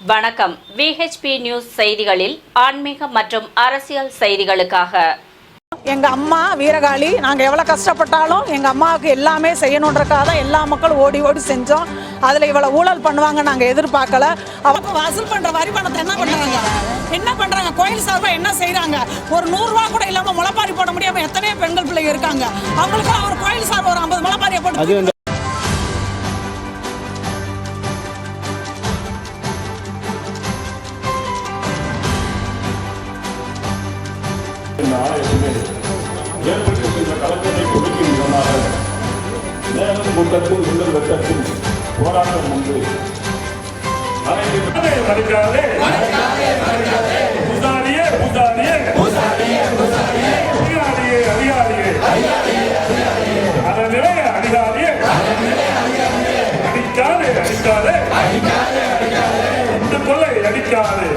வணக்கம். VHP news செய்திகளில் ஆன்மீக மற்றும் அரசியல் செய்திகளுக்காக. எங்க அம்மா வீரகாளி, நாங்கள் எவ்வளோ கஷ்டப்பட்டாலும் எங்கள் அம்மாவுக்கு எல்லாமே செய்யணுன்றக்காக தான் எல்லா மக்களும் ஓடி ஓடி செஞ்சோம். அதில் இவ்வளோ ஊழல் பண்ணுவாங்க நாங்கள் எதிர்பார்க்கல. அவங்க வசூல் பண்ணுற வரி பணத்தை என்ன பண்ணுறாங்க கோயில் சார்பாக என்ன செய்கிறாங்க? ஒரு 100 ரூபா கூட இல்லாமல் முளைப்பாரி போட முடியாமல் எத்தனையோ பெண்கள் பிள்ளைங்க இருக்காங்க. அவங்களுக்கு ஒரு கோயில் சார்பாக ஒரு 50 முளைப்பாரியை போட்டு ஏற்பட்டிருக்கின்ற கலக்கத்தை கொடுக்கும் விதமாக நேரம் கூட்டத்தில் உள்ளல் வெட்டத்தில் போராட்டம் உண்டு. இந்த கொலை அடிக்காது.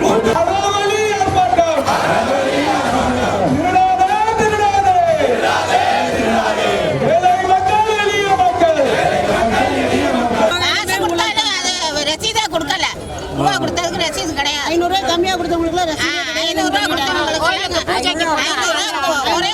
கொடுத்ததுக்கு ரசீது கிடையாது. 500 ரூபாய் கம்மியா கொடுத்தவங்களுக்கு ரசீது 500 ரூபாய்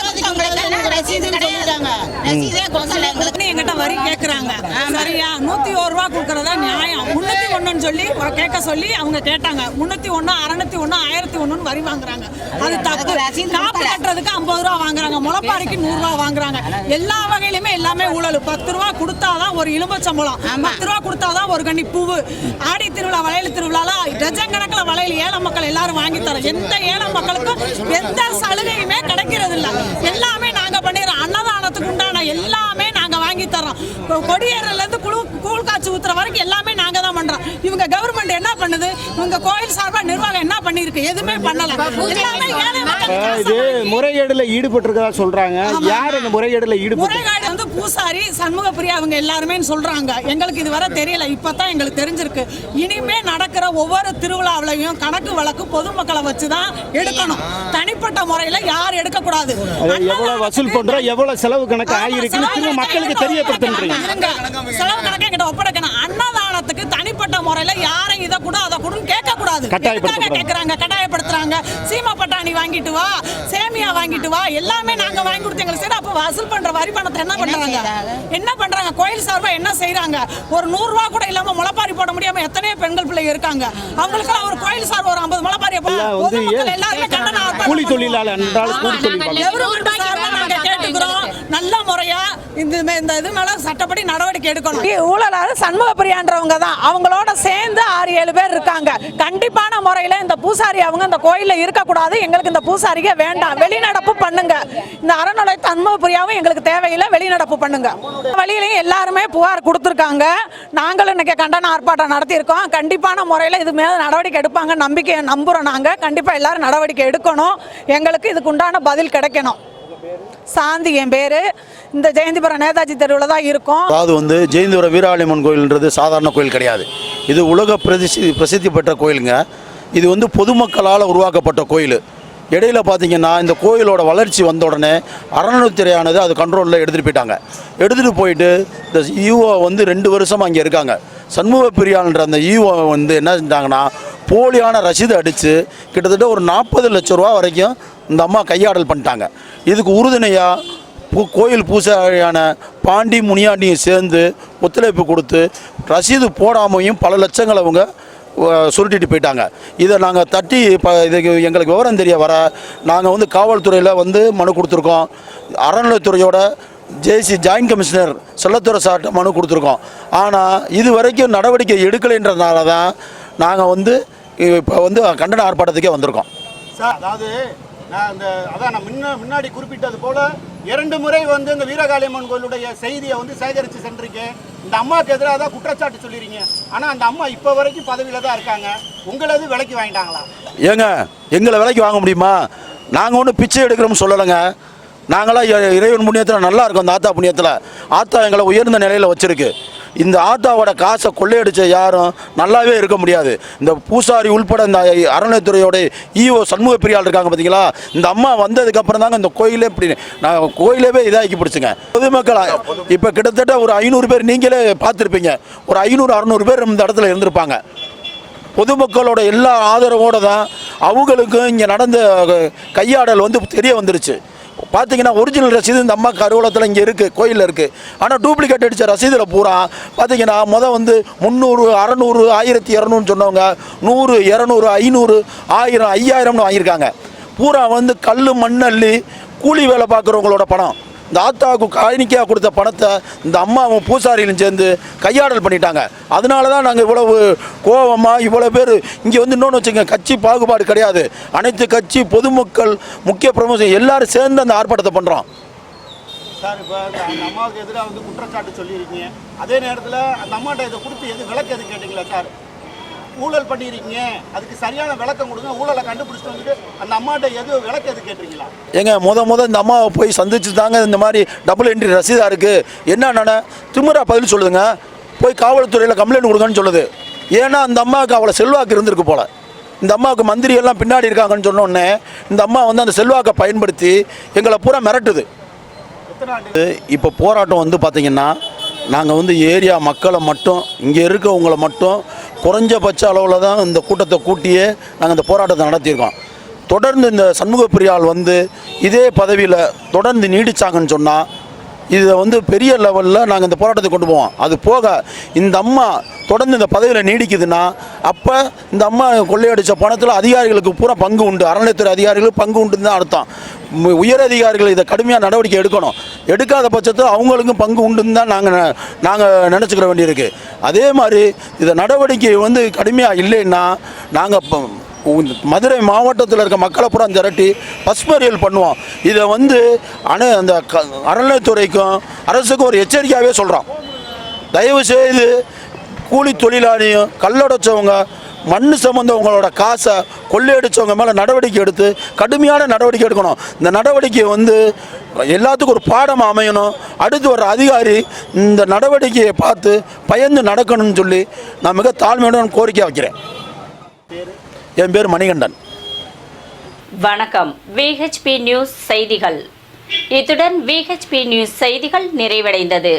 கொடுத்தவங்களுக்கு ரசீது சொல்லிட்டாங்க. ரசீதே கொடுக்கல. எங்கிட்ட வரி கேட்கறாங்க. சரியா 101 ரூபா கொடுக்கறதா நியாயம். 301 சொல்லி கேட்க சொல்லி அவங்க கேட்டாங்க. 301 601 1001 வரி வாங்குறாங்க. அது தப்பு. காப்பு கட்டுறதுக்கு 50 ரூபா வாங்குறாங்க. முளைப்பாரிக்கு 100 ரூபா வாங்குறாங்க. எல்லா வகையிலுமே எல்லாமே ஊழல். 10 ரூபா கொடுத்தாதான் ஒரு இலும்பச்சம்பளம், 10 ரூபா கொடுத்தாதான் ஒரு கண்ணி பூவு. ஆடி திருவிழா வளையல் திருவிழால டஜன் கணக்கில் வளையல் ஏழை மக்கள் எல்லாரும் வாங்கி தரோம். எந்த ஏழை மக்களுக்கும் எந்த சலுகையுமே கிடைக்கிறது இல்லை. எல்லாமே நாங்க பண்ணிடுறோம். அன்னதானத்துக்கு உண்டான எல்லாமே நாங்க வாங்கி தரோம். கொடியேறல இருந்து கூழ் காய்ச்சி ஊத்துற வரைக்கும் எல்லாமே நாங்க தான் பண்றோம். இவங்க கவர்மெண்ட் என்ன பண்ணுது? இவங்க கோயில் சார்பா நிர்வாகம் என்ன பண்ணிருக்கு? எதுவுமே பண்ணல. எல்லாமே ஏழை மக்கள். இது முறைகேடுல ஈடுபட்டிருக்கதா சொல்றாங்க. யார் இந்த முறைகேடுல முறைகேடு வந்து பூசாரி சண்முகப்பிரியா அவங்க எல்லாருமே சொல்றாங்க. எங்களுக்கு இது வரை தெரியல. இப்பதான் எங்களுக்கு தெரிஞ்சிருக்கு. இனிமே நடக்கிற ஒவ்வொரு திருவிழாவிலையும் கணக்கு வழக்கு பொதுமக்களை வச்சுதான் எடுக்கணும். தனிப்பட்ட முறையில யார் எடுக்க கூடாது. எவ்வளவு வசூல் பண்றோம், எவ்வளவு செலவு கணக்கு ஆகிருக்கு மக்களுக்கு தெரியப்படுத்துறீங்க. செலவு கணக்கு என்கிட்ட ஒப்படைக்கணும். அன்னதானத்துக்கு தனிப்பட்ட முறையில யாரும் இதை கூட அதை கூட கேட்க கூடாது. கேட்கறாங்க, கட்டாயப்படுத்துறாங்க. சீமா பட்டாணி வாங்கிட்டு வா, சேமியா வாங்கிட்டு வா, எல்லாமே நாங்க வாங்கி கொடுத்து எங்களுக்கு சரி. அப்ப வசூல் பண்ற வரி பணத்தை என்ன பண்றாங்க கோயில் சார்பா என்ன செய்யறாங்க? ஒரு 100 ரூபா கூட இல்லாம முளைப்பாரி போட முடியாம எத்தனையோ பெண்கள் பிள்ளைங்க இருக்காங்க. அவங்களுக்கு ஒரு கோயில் சார்பா ஒரு 50 முளைப்பாரியை போட்டு எல்லாருமே கூலி தொழிலாளர் கேட்டுக்கிறோம். நல்ல முறையா இந்த இது மேல சட்டப்படி நடவடிக்கை எடுக்கணும். ஊழலாளர் சண்முகப்பிரியான்றவங்க தான். அவங்களோட சேர்ந்து 6-7 பேர் இருக்காங்க. கண்டிப்பான முறையில இந்த பூசாரி அவங்க இந்த கோயில்ல இருக்கக்கூடாது. எங்களுக்கு இந்த பூசாரிக வேண்டாம். வெளிநடப்பு பண்ணுங்க. இந்த அறநிலை சண்முகப்பிரியாவும் எங்களுக்கு தேவையில்லை. வெளிநடப்பு பண்ணுங்க. வழியிலையும் எல்லாருமே புகார் கொடுத்துருக்காங்க. நாங்களும் இன்னைக்கு கண்டன ஆர்ப்பாட்டம் நடத்தியிருக்கோம். கண்டிப்பான முறையில் இது மேல நடவடிக்கை எடுப்பாங்க நம்பிக்கையை நம்புறோம். நாங்க கண்டிப்பா எல்லாரும் நடவடிக்கை எடுக்கணும். எங்களுக்கு இதுக்கு உண்டான பதில் கிடைக்கணும். சாந்தி என் பேரு. இந்த ஜெயந்திபுரம் நேதாஜி தெருவில் தான் இருக்கும். அதாவது ஜெயந்திபுரம் வீராளியம்மன் கோயில்ன்றது சாதாரண கோயில் கிடையாது. இது உலக பிரசித்தி பெற்ற கோயிலுங்க. இது பொதுமக்களால் உருவாக்கப்பட்ட கோயில். இடையில் பார்த்தீங்கன்னா இந்த கோயிலோட வளர்ச்சி வந்த உடனே அறநிலைத்துறையானது அது கண்ட்ரோலில் எடுத்துகிட்டு போயிட்டாங்க. எடுத்துகிட்டு போயிட்டு இந்த ஈஓ 2 வருஷமாக அங்கே இருக்காங்க. சண்முகப்பிரியான்ற அந்த ஈஓ என்ன செஞ்சாங்கன்னா போலியான ரசீது அடித்து கிட்டத்தட்ட ஒரு 40 லட்சம் ரூபா வரைக்கும் இந்த அம்மா கையாடல் பண்ணிட்டாங்க. இதுக்கு உறுதுணையாக கோயில் பூசாரியான பாண்டி முனியாண்டியும் சேர்ந்து ஒத்துழைப்பு கொடுத்து ரசீது போடாமையும் பல லட்சங்களை அவங்க சுருட்டிட்டு போயிட்டாங்க. இதை நாங்கள் தட்டி இதுக்கு எங்களுக்கு விவரம் தெரிய வர நாங்கள் காவல்துறையில் மனு கொடுத்துருக்கோம். அறநிலைத்துறையோட ஜாயின்ட் கமிஷனர் செல்லத்துறை சார்ட்ட மனு கொடுத்துருக்கோம். ஆனால் இது வரைக்கும் நடவடிக்கை எடுக்கலைன்றதுனால தான் நாங்கள் இப்போ கண்டன ஆர்ப்பாட்டத்துக்கே வந்திருக்கோம். சார், அதாவது நான் முன்னாடி குறிப்பிட்டது போல 2 முறை இந்த வீரகாளியம்மன் கோயிலுடைய செய்தியை சேகரித்து சென்றிருக்கேன். இந்த அம்மாவுக்கு எதிராக தான் குற்றச்சாட்டு சொல்லிடுறீங்க. ஆனால் அந்த அம்மா இப்போ வரைக்கும் பதவியில் தான் இருக்காங்க. உங்களது விலைக்கு வாங்கிட்டாங்களா? ஏங்க, எங்களை விலைக்கு வாங்க முடியுமா? நாங்கள் ஒன்றும் பிச்சை எடுக்கிறோம்னு சொல்லலைங்க. நாங்களாம் இறைவன் புண்ணியத்தில் நல்லா இருக்கோம். அந்த ஆத்தா புண்ணியத்தில் ஆத்தா எங்களை உயர்ந்த நிலையில் வச்சுருக்கு. இந்த ஆத்தாவோட காசை கொள்ளையடிச்ச யாரும் நல்லாவே இருக்க முடியாது. இந்த பூசாரி உள்பட இந்த அறநிலைத்துறையோட ஈஓ சண்முகப்பிரியால் இருக்காங்க பார்த்தீங்களா, இந்த அம்மா வந்ததுக்கப்புறம் தாங்க இந்த கோயிலே இப்படி நான் கோயிலவே இதாக்கி பிடிச்சிங்க. பொதுமக்கள் இப்போ கிட்டத்தட்ட ஒரு 500 பேர் நீங்களே பார்த்துருப்பீங்க. ஒரு 500-600 பேர் இந்த இடத்துல இருந்திருப்பாங்க. பொதுமக்களோட எல்லா ஆதரவோடு தான் அவங்களுக்கும் இங்கே நடந்த கையாடல் வந்து தெரிய வந்துருச்சு. பார்த்தீங்கன்னா ஒரிஜினல் ரசீது இந்த அம்மா கருவூலத்தில் இங்கே இருக்குது, கோயிலில் இருக்குது. ஆனால் டூப்ளிகேட் அடித்த ரசீதில் பூரா பார்த்தீங்கன்னா வந்து 300, 600, 1200 சொன்னவங்க 100, 200, 500, 1000, 5000னு வாங்கியிருக்காங்க. பூரா வந்து கல் மண்ணள்ளி கூலி வேலை பார்க்குறவங்களோட பணம். இந்த ஆத்தாவுக்கு காணிக்கையாக கொடுத்த பணத்தை இந்த அம்மாவும் பூசாரியிலும் சேர்ந்து கையாடல் பண்ணிட்டாங்க. அதனால தான் நாங்கள் இவ்வளவு கோபமாக இவ்வளோ பேர் இங்கே வந்து இன்னொன்று வச்சுங்க, கட்சி பாகுபாடு கிடையாது. அனைத்து கட்சி பொதுமக்கள் முக்கிய பிரமுகர் எல்லாரும் சேர்ந்து அந்த ஆர்ப்பாட்டத்தை பண்ணுறோம். சார் இப்போ அந்த அம்மாவுக்கு எதிராக வந்து குற்றச்சாட்டு சொல்லியிருக்கீங்க, அதே நேரத்தில் அந்த அம்மாட்ட இதை கொடுத்து விளக்கு எது கேட்டிங்களா சார்? ஊழல் பண்ணியிருக்கீங்க, அதுக்கு சரியான விளக்கம் கொடுங்க, ஊழலை கண்டுபிடிச்சிட்டு வந்துட்டு அந்த அம்மாட்ட விளக்கு எது கேட்டிருக்கீங்களா? ஏங்க முத இந்த அம்மாவை போய் சந்திச்சு தாங்க இந்த மாதிரி டபுள் என்ட்ரி ரசீதாக இருக்குது என்னென்ன திமுறா பதில் சொல்லுதுங்க. போய் காவல்துறையில் கம்ப்ளைண்ட் கொடுங்கன்னு சொல்லுது. ஏன்னா அந்த அம்மாவுக்கு அவ்வளோ செல்வாக்கு இருந்திருக்கு போல். இந்த அம்மாவுக்கு மந்திரி எல்லாம் பின்னாடி இருக்காங்கன்னு சொன்னோடனே இந்த அம்மா வந்து அந்த செல்வாக்கை பயன்படுத்தி எங்களை பூரா மிரட்டுது. இப்போ போராட்டம் வந்து பார்த்திங்கன்னா நாங்கள் வந்து ஏரியா மக்களை மட்டும் இங்கே இருக்கவங்களை மட்டும் குறைஞ்சபட்ச அளவில் தான் இந்த கூட்டத்தை கூட்டியே நாங்கள் இந்த போராட்டத்தை நடத்தியிருக்கோம். தொடர்ந்து இந்த சண்முக பிரியாள் வந்து இதே பதவியில் தொடர்ந்து நீடித்தாங்கன்னு சொன்னால் இதை வந்து பெரிய லெவலில் நாங்கள் இந்த போராட்டத்தை கொண்டு போவோம். அது போக இந்த அம்மா தொடர்ந்து இந்த பதவியில் நீடிக்குதுன்னா அப்போ இந்த அம்மா கொள்ளையடித்த பணத்தில் அதிகாரிகளுக்கு பூரா பங்கு உண்டு, அறநிலையத்துறை அதிகாரிகளுக்கு பங்கு உண்டுன்னு தான் அர்த்தம். உயர் அதிகாரிகள் இதை கடுமையாக நடவடிக்கை எடுக்கணும். எடுக்காத பட்சத்தில் அவங்களுக்கும் பங்கு உண்டுன்னு தான் நாங்கள் நினச்சிக்கிற வேண்டியிருக்கு. அதே மாதிரி இதை நடவடிக்கை வந்து கடுமையாக இல்லைன்னா நாங்கள் மதுரை மாவட்டத்தில் இருக்க மக்களை பூரா திரட்டி பஸ்மறியல் பண்ணுவோம். இதை வந்து அந்த அறநிலையத்துறைக்கும் அரசுக்கும் ஒரு எச்சரிக்கையாகவே சொல்கிறோம். தயவுசெய்து கூலி தொழிலாளியும் கல்லடைச்சவங்க மண் சம்பந்தவங்களோட காசை கொள்ளையடிச்சவங்க மேலே நடவடிக்கை எடுத்து கடுமையான நடவடிக்கை எடுக்கணும். இந்த நடவடிக்கை வந்து எல்லாத்துக்கும் ஒரு பாடம் அமையணும். அடுத்து வர அதிகாரி இந்த நடவடிக்கையை பார்த்து பயந்து நடக்கணும்னு சொல்லி நான் மிக தாழ்மையுடன் கோரிக்கை வைக்கிறேன். என் பேர் மணிகண்டன். வணக்கம். VHP நியூஸ் செய்திகள். இத்துடன் VHP நியூஸ் செய்திகள் நிறைவடைந்தது.